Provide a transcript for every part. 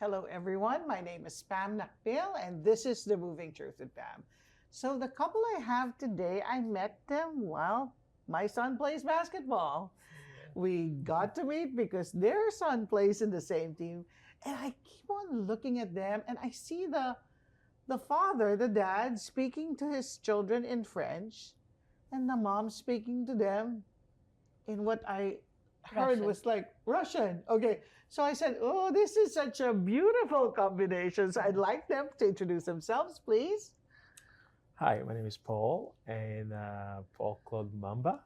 Hello, everyone. My name is Pam Nacpil, and this is The Moving Truth with Pam. So, the couple I have today, I met them while my son plays basketball. We got to meet because their son plays in the same team, and I keep on looking at them, and I see the father, the dad, speaking to his children in French, and the mom speaking to them in what I heard Russian. was like Russian. Okay, so I said, "Oh, this is such a beautiful combination." So I'd like them to introduce themselves, please. Hi, my name is Paul and Paul Claude Mamba,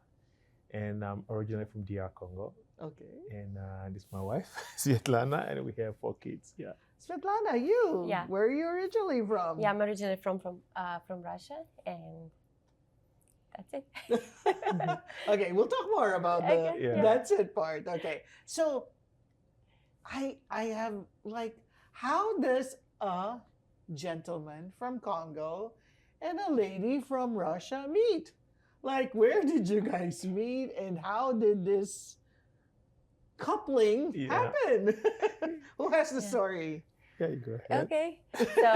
and I'm originally from DR Congo. Okay, And this is my wife, Svetlana, and we have 4 kids. Yeah. Svetlana, you. Yeah. Where are you originally from? Yeah, I'm originally from Russia, and that's it. Okay, we'll talk more about the Okay, yeah. that's it part. Okay, so I have like, how does a gentleman from Congo and a lady from Russia meet? Like, where did you guys meet, and how did this coupling Yeah. happen? Who has the Yeah. story? Yeah, you go ahead. Okay, so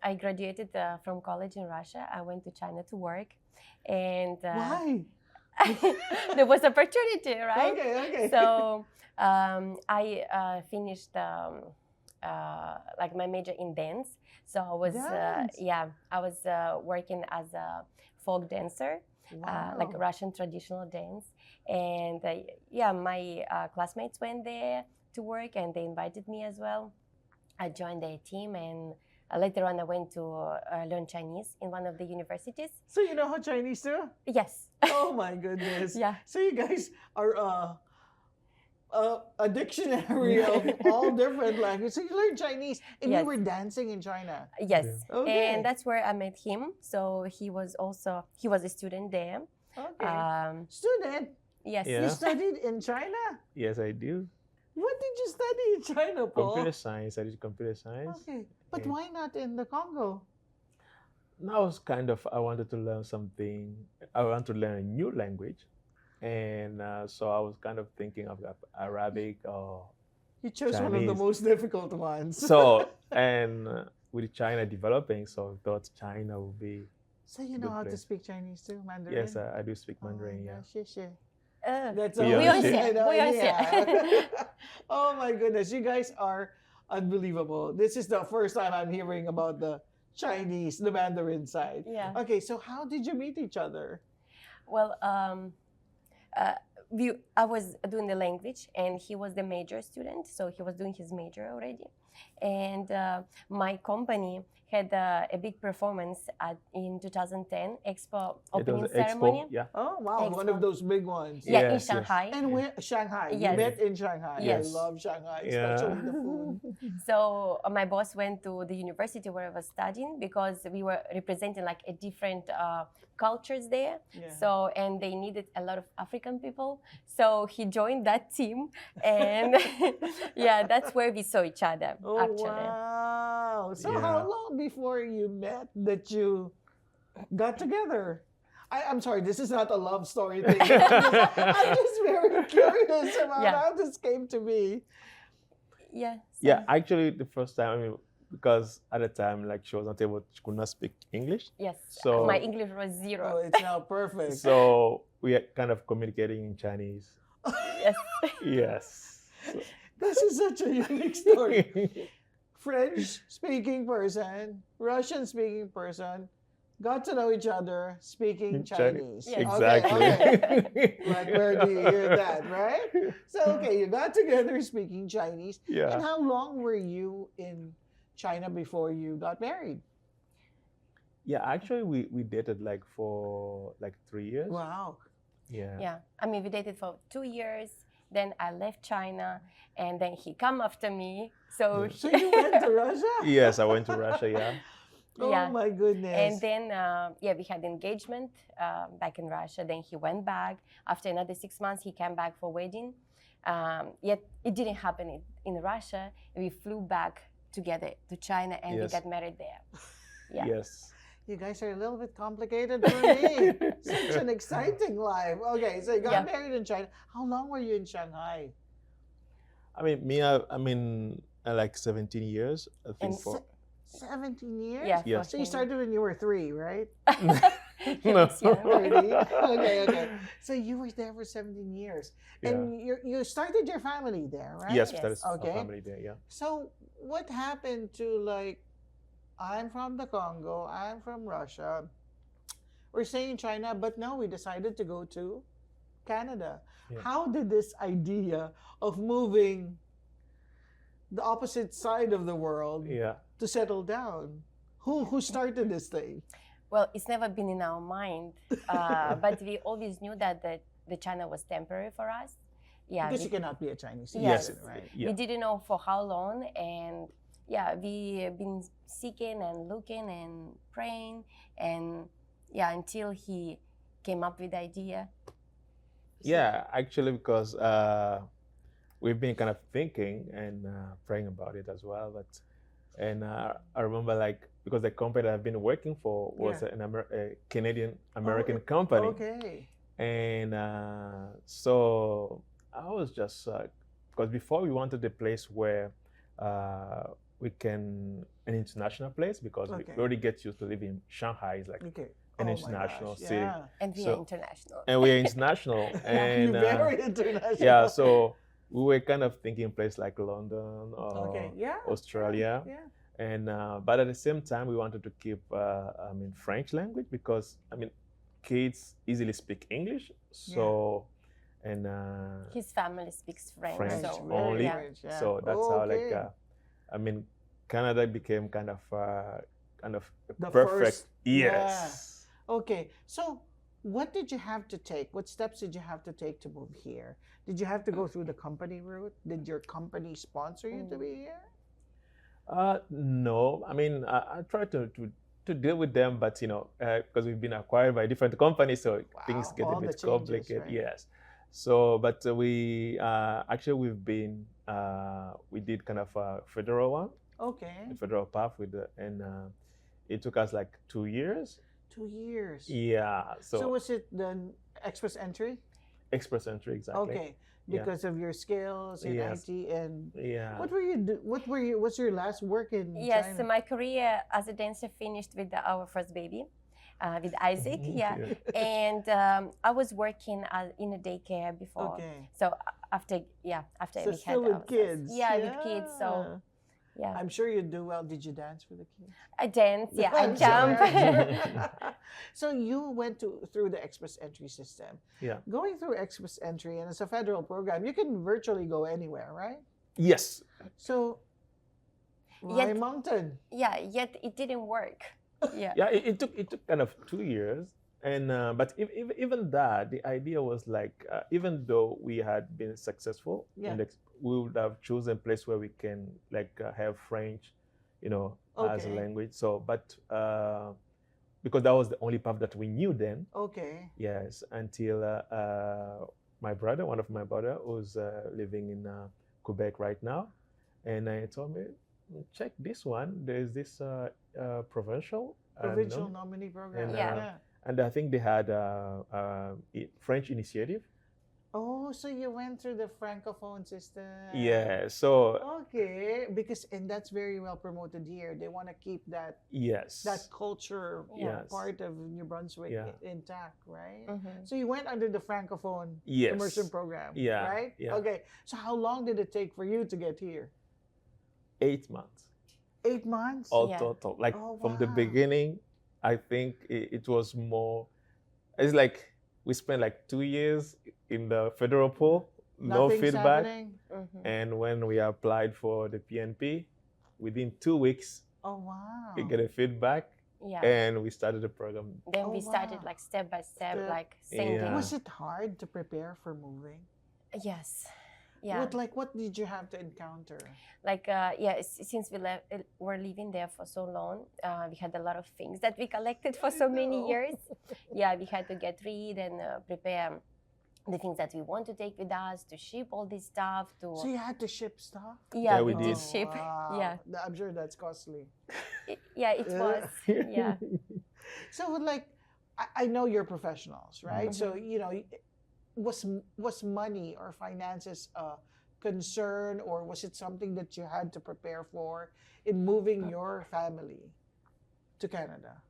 I graduated from college in Russia. I went to China to work, and Why? there was opportunity, right? Okay. So I finished like my major in dance. So I was Dance. I was working as a folk dancer, like Wow. Russian traditional dance. And my classmates went there to work, and they invited me as well. I joined their team, and later on I went to learn Chinese in one of the universities. So you know how Chinese do? Yes. Oh my goodness. Yeah. So you guys are a dictionary of all different languages. So you learn Chinese, and you Yes. were dancing in China. Yes. Okay. And that's where I met him. So he was a student there. Okay. Student, Yes. you Yeah. studied in China? Yes, I do. What did you study in China, Paul? Computer science. I did computer science. Okay. But Yeah. why not in the Congo? Now it's kind of, I wanted to learn something. I want to learn a new language. And so I was kind of thinking of Arabic or You chose one of the Chinese. most difficult ones. so, and with China developing, so I thought China would be, So you know Good how to place. speak Chinese too, Mandarin? yes, I do speak Oh my Mandarin, yeah. gosh, 谢谢. Uh, That's We all. are shit. I know, We are yeah. Oh my goodness, you guys are unbelievable. This is the first time I'm hearing about the Chinese, the Mandarin side. yeah. Okay, so how did you meet each other? Well, I was doing the language, and he was the major student, so he was doing his major already. And my company had a big performance in 2010 Expo It was opening an ceremony. expo, yeah. Oh wow, one of Excellent. those big ones. Yeah, in Yes, yes. Shanghai. And where Shanghai? You Yes. met in Shanghai. Yes. I love Shanghai, Yeah. especially the food. So my boss went to the university where I was studying because we were representing like a different cultures there. Yeah. So and they needed a lot of African people. So he joined that team, and yeah, that's where we saw each other Oh actually. wow! So Yeah. how long before you met that you got together? I'm sorry, this is not a love story thing. I'm just very curious about Yeah. how this came to be. Yeah. Yeah, actually, the first time, I mean, because at the time, like, she was not able, she could not speak English. Yes. So- my English was Oh, zero. it's now perfect. So we are kind of communicating in Chinese. Yes. Yes. This is such a unique story. French speaking person, Russian speaking person, got to know each other speaking Chinese. Yes. Exactly. Okay. Like, where do you hear that, right? So, okay, you got together speaking Chinese. And Yeah. how long were you in China before you got married? Yeah, actually, we dated like for like 3 years. Wow. Yeah. Yeah. I mean, we dated for 2 years. Then I left China, and then he come after me. So Yeah. So you went to Russia? Yes, I went to Russia, yeah. Oh Yeah. my goodness. And then, we had engagement back in Russia. Then he went back. After another 6 months, he came back for wedding. Yet it didn't happen in Russia. We flew back together to China, and we Yes. got married there. Yeah. Yes. You guys are a little bit complicated for me. Such an exciting life. Okay, so you got Yeah. married in China. How long were you in Shanghai? I mean, like 17 years, I think. And For 17 years? yeah, Yeah. So you 14. started when you were 3, right? He was young. Really? Okay. So you were there for 17 years. Yeah. And you started your family there, right? Yes, Yes. that is Okay. a family there. Yeah. So what happened to, like, I'm from the Congo, I'm from Russia, we're staying in China, but no, we decided to go to Canada. Yeah. How did this idea of moving the opposite side of the world Yeah. to settle down? Who started this thing? Well, it's never been in our mind, but we always knew that the China was temporary for us. Yeah, Because you cannot be a Chinese Yes. citizen, right? Yeah. we didn't know for how long, and yeah, we've been seeking and looking and praying, and yeah, until he came up with the idea. Yeah, actually, because we've been kind of thinking and praying about it as well. And I remember, like, because the company that I've been working for was Yeah. a Canadian American company, Okay. and so I was just because before we wanted a place where we can an international place, because Okay. we already get used to living in Shanghai. It's like Okay. an Oh my international gosh, city. Yeah. And we So- are international. And we're international, and You're very international. yeah, so we were kind of thinking place like London or Okay. Yeah. Australia, Yeah. and but at the same time we wanted to keep French language, because kids easily speak English, so and His family speaks French, French so only. yeah. French, yeah. so that's how, like, Okay. Canada became kind of The perfect. first- Yes. Okay. So what did you have to take? What steps did you have to take to move here? Did you have to go through the company route? Did your company sponsor you to be here? No, I try to deal with them, but because we've been acquired by different companies, so things Wow, get a all the bit changes, complicated. right? Yes. So, but we actually we did kind of a federal one, Okay. a federal path and it took us like 2 years. 2 years. Yeah. So So, was it the express entry? express entry, exactly. Okay. Yeah. Because of your skills in Yes. IT and Yeah. what were you what's your last work in Yes, China? so my career as a dancer finished with our first baby, with Isaac. Yeah, and I was working in a daycare before. Okay. So after So we had still with our sons. kids. Yeah, with kids. So yeah, I'm sure you do well. Did you dance with the kids? I dance. Yeah, I I'm jump. sure. So you went through the express entry system. Yeah. Going through express entry, and it's a federal program, you can virtually go anywhere, right? Yes. So Yet- Rye Mountain. Yeah, yet it didn't work. Yeah. Yeah, it took kind of 2 years, and but even that, the idea was like, even though we had been successful, Yeah. we would have chosen a place where we can like have French, as a Okay. language. So, but because that was the only path that we knew then. Okay. Yes, until my brother, one of my brother, who's living in Quebec right now, and he told me, check this one. There's this provincial Provincial nominee program. And, Yeah. and I think they had French initiative. Oh, so you went through the francophone system. Yeah. So Okay, and that's very well promoted here. They want to keep that yes. culture Yes. part of New Brunswick Yeah. intact, right? Mhm. So you went under the francophone Yes. immersion program, Yeah, right? yeah. Okay. So how long did it take for you to get here? 8 months 8 months. all Yeah. total. Like Oh, from the wow. beginning, I think it was more. It's like we spent like 2 years in the federal pool, no Nothing's feedback. happening. Mhm. And when we applied for the PNP, within 2 weeks, Oh wow. we get a feedback, Yeah. and we started the program. Then Oh, we started wow. like step by step, Step- like singing. Yeah. Was it hard to prepare for moving? Yes. Yeah. What did you have to encounter? Like since we're living there for so long, we had a lot of things that we collected for so many know. years. Yeah, we had to get rid and prepare the things that we want to take with us, to ship all this stuff, to So you had to ship stuff? yeah, Yeah, we we did did. ship. Yeah, I'm sure that's costly. yeah, it Yeah. was. Yeah. So like, I know you're professionals, right? Mhm. So was money or finances a concern, or was it something that you had to prepare for in moving your family to Canada?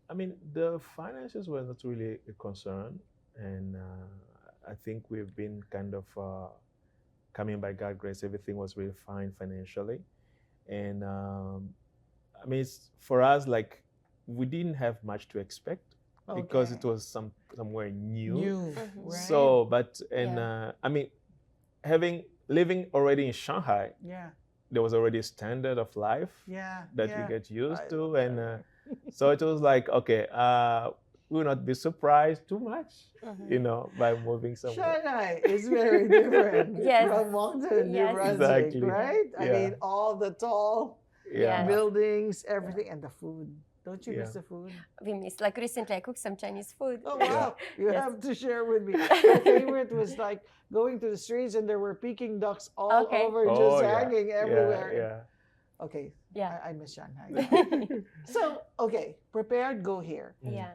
I mean, the finances were not really a concern, and I think we've been kind of coming by God's grace. Everything was really fine financially, and I mean, for us, like we didn't have much to expect because it was somewhere new. Right? So, but I mean, living already in Shanghai, there was already a standard of life that we get used to, and so it was like, okay, we will not be surprised too much, by moving somewhere. Shanghai is very different Yes. from Moncton, New Yes. Brunswick, Exactly. right? I Yeah. mean, all the tall Yeah. buildings, everything, and the food. Don't you miss Yeah. the food? We missed, like recently I cooked some Chinese food. Oh wow! You Yes. have to share with me. My favorite was like going to the streets and there were Peking ducks all Okay. over, Oh, just yeah. hanging everywhere. Yeah. Okay, Yeah. I miss Shanghai. So okay, prepared, go here. Yeah.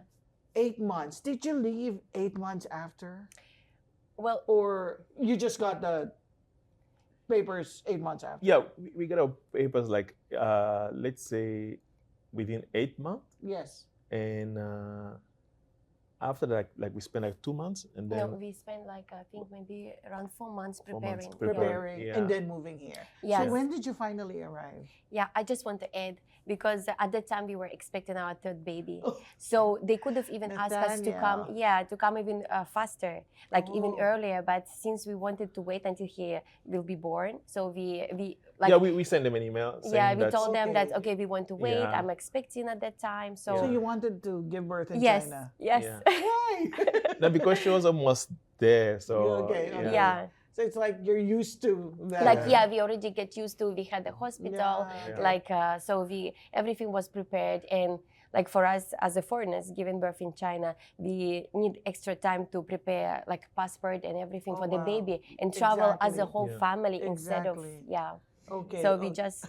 8 months. Did you leave 8 months after, Well, or you just got the papers 8 months after? Yeah, we got our papers like let's say within 8 months, Yes. and after that, like we spent like 2 months, and then no, we spent like I think maybe around 4 months 4 months preparing. Preparing Yeah. and then moving here. Yes. So when did you finally arrive? Yeah, I just want to add because at that time we were expecting our third baby, Oh. so they could have even asked us to come, Nathaniel. to come even faster, like even Oh. earlier. But since we wanted to wait until he will be born, so we like yeah, we sent them an email. yeah, saying we that- told them that Okay. okay, we want to wait. Yeah. I'm expecting at that time, so, So you wanted to give birth in yes, China? yes, Yeah. Why? No, because she was almost there, so Okay, okay. yeah. So it's like you're used to that. Like yeah, we already get used to. We had the hospital, Yeah. like so everything was prepared, and like for us as a foreigners giving birth in China, we need extra time to prepare like passport and everything Oh, for the wow. baby and travel as a Exactly. whole Yeah. family instead of Exactly. Okay. Okay. So we just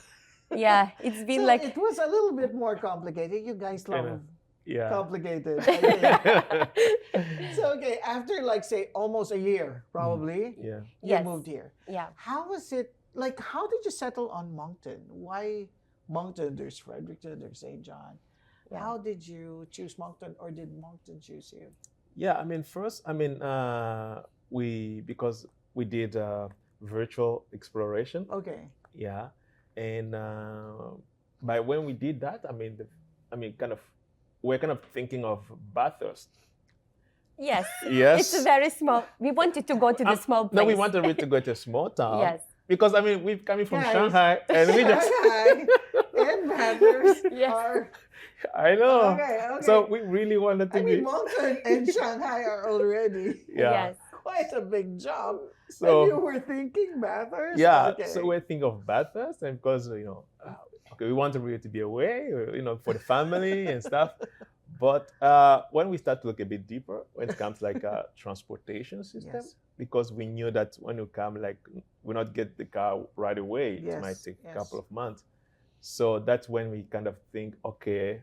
it's been so like it was a little bit more complicated. You guys Kinda. love Yeah. complicated. I think. So okay, after like say almost a year, probably Yeah. you Yes. moved here. yeah. How was it? Like, how did you settle on Moncton? Why Moncton? There's Fredericton. There's St. John. Yeah. How did you choose Moncton, or did Moncton choose you? Yeah, I mean, first, I mean, because we did virtual exploration. Okay. Yeah, and by when we did that, I mean, we're kind of thinking of Bathurst. Yes. Yes. It's very small. We wanted to go to the small place. No, we wanted really to go to a small town. Yes. Because I mean, we're coming from Guys, Shanghai, and we just, Shanghai and Bathurst Yes. are I know. okay. So we really wanted to I be. mean, Moncton and Shanghai are already Yeah. Yes. quite a big job. and you So were thinking Bathurst? yeah, Okay. so we're thinking of Bathurst, and because okay, we wanted really to be away, for the family and stuff. But when we start to look a bit deeper, when it comes like a transportation system, Yes. because we knew that when you come, like we not get the car right away, it might Yes, take a yes. couple of months. So that's when we kind of think, okay,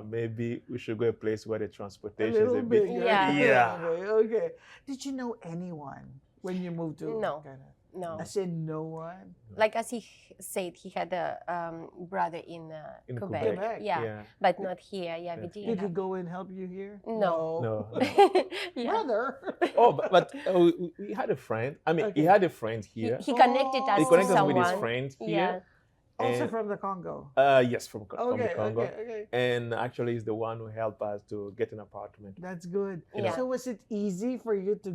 maybe we should go a place where the A transportation is little a bit. bit. Yeah. Yeah. Okay. Did you know anyone when you moved to No. Canada? No. I said no one. Like as he said, he had a brother in In Quebec. Quebec. Yeah. But not here. Yeah, we Yeah. didn't. Did he have- go and help you here? No. No. yeah. Brother. Oh, but we had a friend. I mean, Okay. he had a friend He, here. he connected us He to connected us someone. with his friend Yeah. here. Also And- from the Congo. Yes, from the Okay, Congo. okay. And actually, he's the one who helped us to get an apartment. That's good. Yeah. So was it easy for you to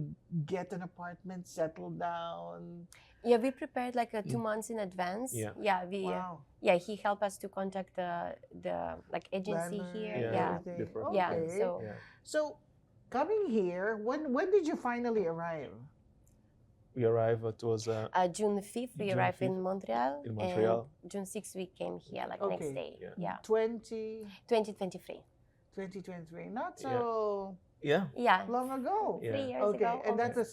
get an apartment, settle down? Yeah, we prepared like 2 months in advance. Yeah. Yeah, we Wow. yeah, he helped us to contact the like agency Landlord, here. Yeah. Yeah. everything. Different. Yeah. Okay. So Yeah. So coming here, when did you finally arrive? We arrived. It was June 5th, we June arrived 5th in Montreal. in Montreal. And June 6th, we came here like Okay. next day. Yeah. Yeah. 2023. 2023. Not Yeah. so Yeah. Yeah. long ago. Yeah. 3 years Okay, ago. and that's a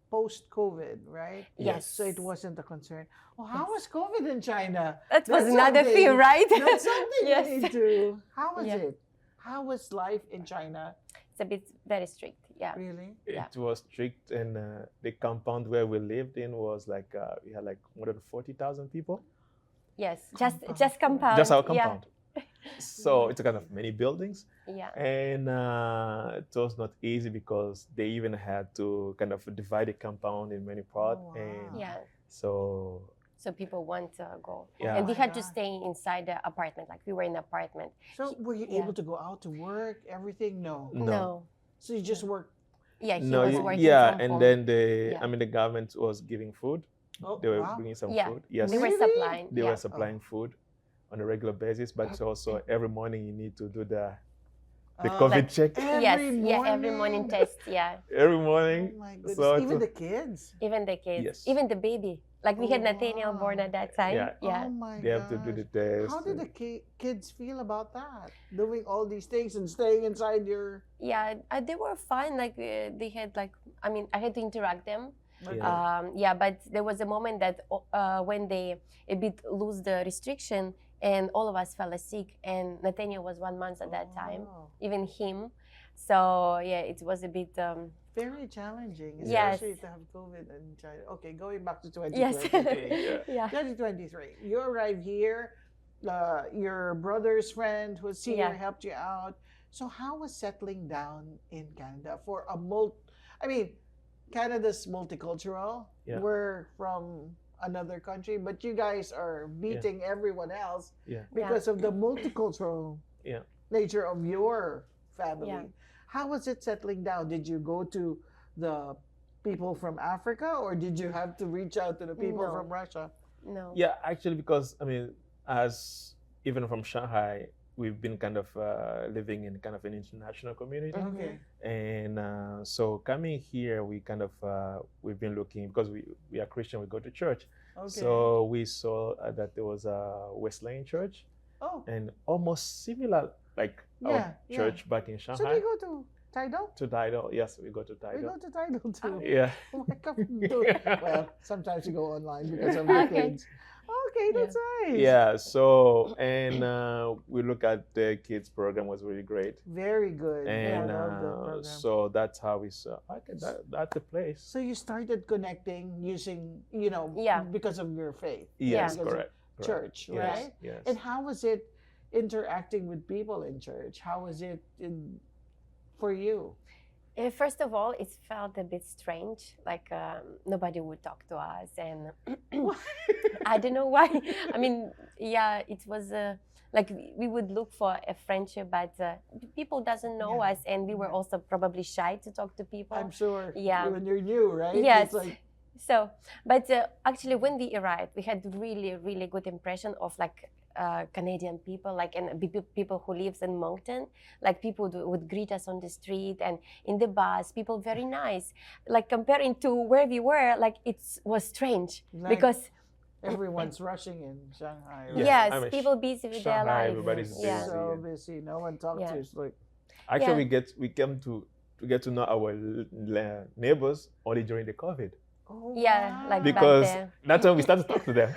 post-COVID, right? Yes. So it wasn't a concern. Well, how was COVID in China? That was That's another something- fear, right? That's something Yes. we need to. How was Yeah. it? How was life in China it's a bit very strict. Yeah. Really? Yeah. It was strict, and the compound where we lived in was like we had like more than 40,000 people. Yes. Compound. Just compound. Just our Yeah. compound. So it's a kind of many buildings, Yeah. and it was not easy because they even had to kind of divide the compound in many parts, Oh, wow. and Yeah. so So people want to go. Yeah. And we Oh my had to God. stay inside the apartment. Like we were in an apartment. So were you Yeah. able to go out to work, everything? No. no. So you just work. Yeah, he No, was you- working yeah, from and home. then Yeah. the government was giving food. Oh, They were wow. bringing some Yeah. food. Yes, They were Really? supplying. they Yeah. were supplying food on a regular basis, but also every morning you need to do the COVID Like- check. Yes. Yeah. Every morning test. Yeah. Every Oh morning. my goodness. So Even to- the kids. Even the kids. Yes. Even the baby. Like we Oh, had Nathaniel born wow. at that time. Yeah. Yeah. Oh my They have to do the gosh. test. How did the kids feel about that? Doing all these things and staying inside your. Yeah. They were fine. Like they had like. I mean, I had to interact them. Yeah. Yeah, but there was a moment that when they a bit lose the restriction and all of us fell sick, and Nathaniel was 1 month at that time, Oh, even him. So yeah, it was a bit. very challenging, Yes. especially to have COVID in China. Okay, going back to Yes. 2023. Yeah. Yeah. 2023. You arrived here. Your brother's friend who was here Yeah. helped you out. So how was settling down in Canada for a Canada's multicultural. Yeah. We're from another country, but you guys are beating everyone else Yeah. because of the multicultural Yeah. nature of your family. Yeah. How was it settling down? Did you go to the people from Africa, or did you have to reach out to the people No. from Russia? No. Yeah, actually, because I mean, as even from Shanghai, we've been kind of living in kind of an international community, Okay. and so coming here, we kind of we've been looking because we are Christian, we go to church, Okay. so we saw that there was a Wesleyan church, oh, and almost similar like Yeah, our yeah. church back in so do Shanghai. you go to Tidal? To Tidal, yes, we go to We Tidal. go to Tidal too. Yeah. Oh my God. Well, sometimes you go online because of the Okay. kids. Okay, that's nice. Yeah, so and we look at the kids program was really great, Very good. and I love the program. so that's how we saw. Okay, that's the place. So you started connecting using, Yeah. because of your faith. Yes, because of correct. Church, Yes, right? Yes. And how was it interacting with people in church? How was it for you? First of all, it felt a bit strange. Like nobody would talk to us, and I don't know why. I mean, yeah, it was like we would look for a friendship, but people doesn't know Yeah. us, and we were Yeah. also probably shy to talk to people. I'm sure. Yeah. When you're new, right? Yes. It's like, So, but actually, when we arrived, we had really, really good impression of like Canadian people, like and people who lives in Moncton. Like people would greet us on the street and in the bus. People very nice. Like comparing to where we were, like it was strange Like- because everyone's rushing in Shanghai. Right? Yeah, yes, I mean, people busy with their Shanghai, life. everybody's Yeah. busy. So busy. No one talks Yeah. to you. It's like, Actually, Yeah. we came to get to know our neighbors only during the COVID, oh, Yeah, wow. like because there. that's when we started to talk to them.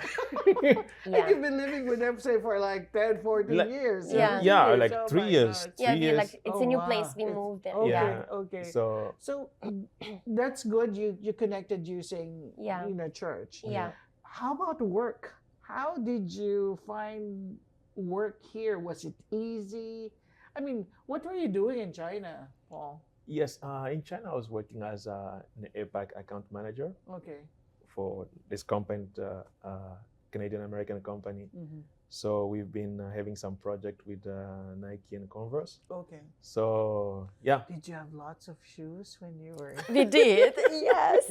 And Yeah. you've been living with them, say, for like 10, 14 Like- years. Yeah. 17 Yeah, years. like Oh 3 my years. God. Yeah, 3 years. like it's Oh, a new wow. place we It's- moved. Okay, Yeah. okay. So So that's good. You connected using Yeah. church. Yeah. How about work? How did you find work here? Was it easy? I mean, what were you doing in China, Paul? yes, in China, I was working as an APAC account manager Okay. for this company, Canadian American company. Mm-hmm. So we've been having some project with Nike and Converse. Okay. So yeah, Did you have lots of shoes when you were? We did. Yes.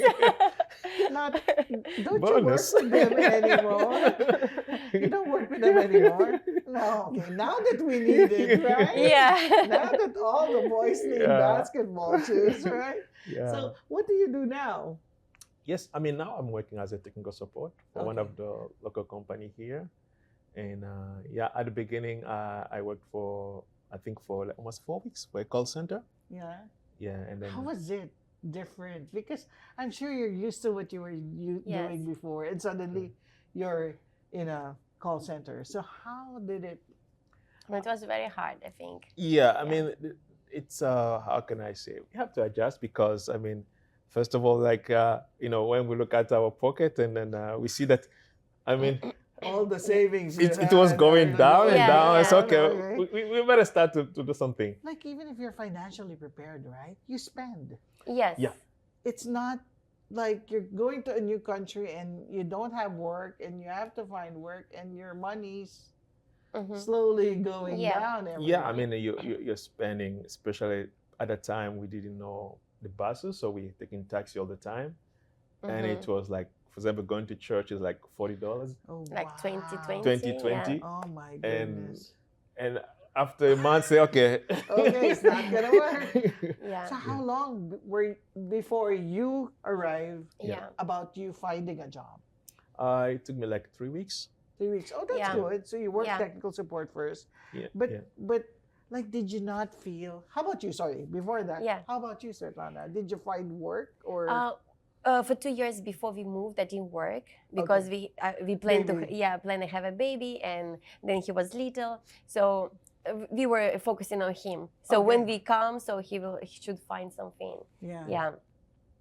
Not. Don't Bonus. you work with them anymore? You don't work with them anymore. No. Okay. Now that we need it, right? Yeah. Now that all the boys need Yeah. basketball shoes, right? yeah. So what do you do now? Yes, I mean now I'm working as a technical support for one Okay. of the local company here, and yeah, at the beginning I worked for I think for like almost 4 weeks for a call center. Yeah. Yeah, and then How was it different? Because I'm sure you're used to what you were Yes. doing before, and suddenly you're in a call center. So how did it? It was very hard, I think. yeah, I Yeah. mean it's how can I say? We have to adjust because I mean, first of all, like when we look at our pocket and then we see that, I mean, All the savings you it was had going are down and Yeah, down. It's yeah. okay. We better start to do something. Like even if you're financially prepared, right? You spend. Yes. Yeah. It's not like you're going to a new country and you don't have work and you have to find work and your money's Mhm. slowly going Yeah. down every Yeah, I month. mean, you're spending, especially at the time we didn't know the buses, so we taking taxi all the time, and it was like, for example, going to church is like $40, Oh, Like wow. 2020. 2020, Yeah. Oh my and goodness. and after a month, say, okay, Okay, it's not gonna work. Yeah. So how long before you arrived Yeah. about you finding a job? It took me like 3 weeks. 3 weeks. Oh, that's Yeah. good. So you worked Yeah. technical support first. Yeah, But yeah. but like did you not feel how about you? Sorry, before that. Yeah. How about you, Svetlana? Did you find work or For 2 years before we moved, I didn't work because we planned Baby. to have a baby, and then he was little, so we were focusing on him. So when Okay. we come, so he should find something. yeah. Yeah,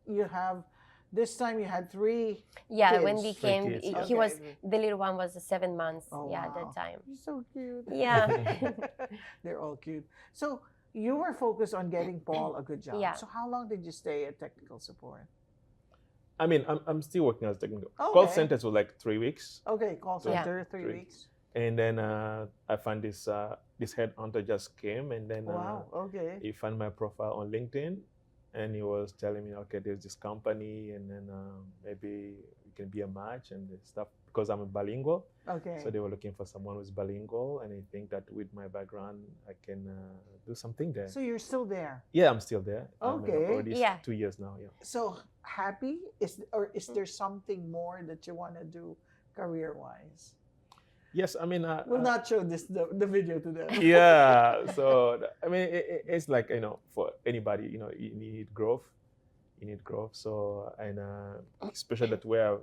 You have this time you had three yeah. When we Kids. Three came, kids, yeah. he was Okay. the little one was 7 months. Oh, Yeah, at wow. that time. You're so cute. Yeah. They're all cute. So you were focused on getting Paul a good job. Yeah. So how long did you stay at technical support? I mean, I'm still working as technical. Okay. Call centers were like 3 weeks, Okay, call Yeah. center, 3 Three. weeks. and then I found this headhunter just came, and then Wow. Okay. he found my profile on LinkedIn, and he was telling me, okay, there's this company, and then maybe it can be a match and stuff, because I'm a bilingual. Okay. So they were looking for someone who's bilingual, and I think that with my background, I can do something there. So you're still there. Yeah, I'm still there. Okay. Already Yeah. 2 years now. Yeah. So happy is there something more that you want to do career wise? Yes, I mean. We'll not show the video to them. Yeah. So I mean, it's like, for anybody, you need growth. You need growth. So, and especially that where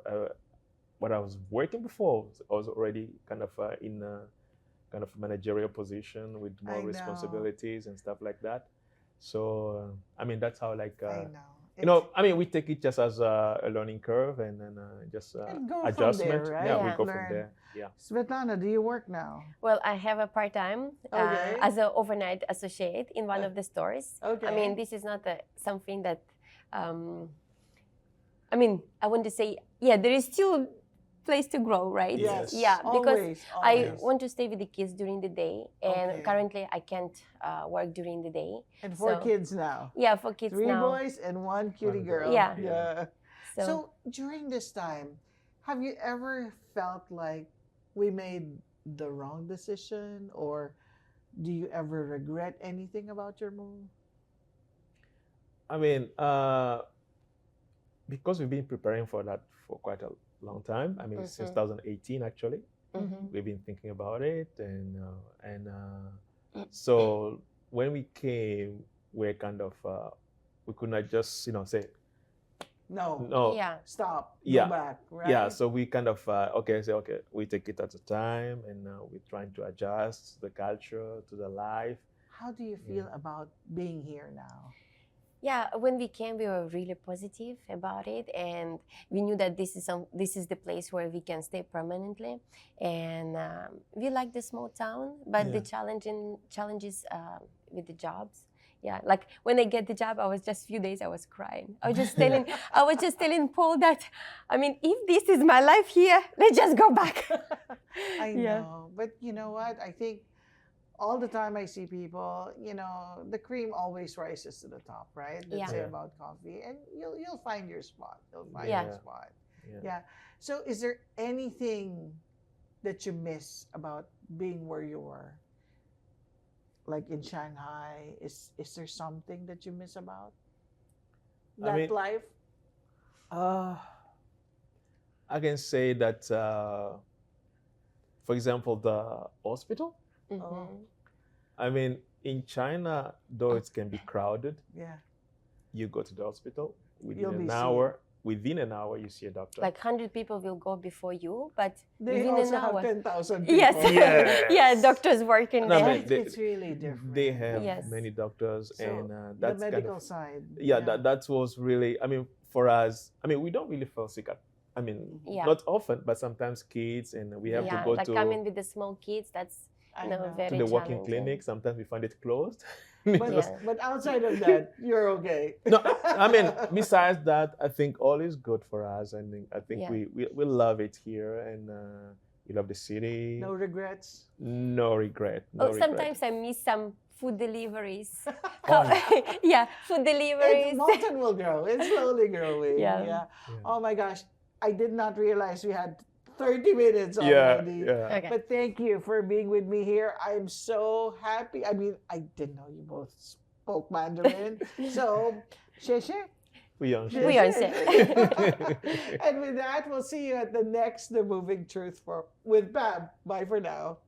what I was working before, I was already kind of in a kind of managerial position with I more know. responsibilities and stuff like that. So I mean, that's how like I know. I mean, we take it just as a learning curve, and then just And go from adjustment. there, right? Yeah, we Yeah. go Learn. from there. Yeah. Svetlana, do you work now? Well, I have a part-time Okay. as an overnight associate in one of the stores. Okay. I mean, this is not something that, I mean, I want to say, yeah, there is still place to grow, right? Yes. Yeah, because Always, I always. want to stay with the kids during the day, and Okay. currently I can't work during the day. And 4 so- kids now. Yeah, for kids 3 now. boys and 1 cutie One girl. girl. Yeah. Yeah. So, So during this time, have you ever felt like we made the wrong decision, or do you ever regret anything about your move? I mean, because we've been preparing for that for quite a long time. I mean, since 2018, actually, mhm. we've been thinking about it, and so when we came, we're kind of we could not just say No. no. Yeah. Stop. Yeah. Go back. Right. Yeah, so we kind of okay, we take it at a time, and we're trying to adjust the culture to the life. How do you feel about being here now? Yeah, when we came, we were really positive about it, and we knew that this is the place where we can stay permanently. And we like the small town, but the challenges with the jobs. Yeah, like when I get the job, I was just few days I was crying. I was just telling Paul that, I mean, if this is my life here, let's just go back. I Yeah. know, but you know what? I think all the time I see people, the cream always rises to the top, right? They Yeah. say Yeah. about coffee, and you'll find your spot. You'll find Yeah. your spot. Yeah. Yeah. So, is there anything that you miss about being where you were? Like in Shanghai, is there something that you miss about I that mean, life? I can say that, for example, the hospital. Mhm. I mean, in China, though it can be crowded, Yeah. you go to the hospital within You'll be an hour. within an hour you see a doctor. Like 100 people will go before you, but They within also an hour. have 10,000 people. Yes. Yes. Yeah, doctors working No, there. man, It's really different. they have Yes. many doctors, So, and the that's medical kind of, side. yeah, that was really, I mean, for us, I mean, we don't really fall sick I mean, Yeah. not often, but sometimes kids, and we have to Yeah, go like to coming with the small kids, that's I know. very the walking challenging. clinic. Sometimes we find it closed. But, Yeah. but outside of that, you're okay. No, I mean, besides that, I think all is good for us. And I think Yeah. we love it here, and we love the city. No regrets. No regret. No regret. Sometimes I miss some food deliveries. Oh, Yeah, food deliveries. Mountain will grow. It's slowly growing. Yeah. Yeah. Oh my gosh. I did not realize we had 30 minutes Yeah, already. yeah. Okay. But thank you for being with me here. I'm so happy. I mean, I didn't know you both spoke Mandarin. So, 谢谢. We are. We are sick. And with that, we'll see you at the next The Moving Truth with Pam. Bye for now.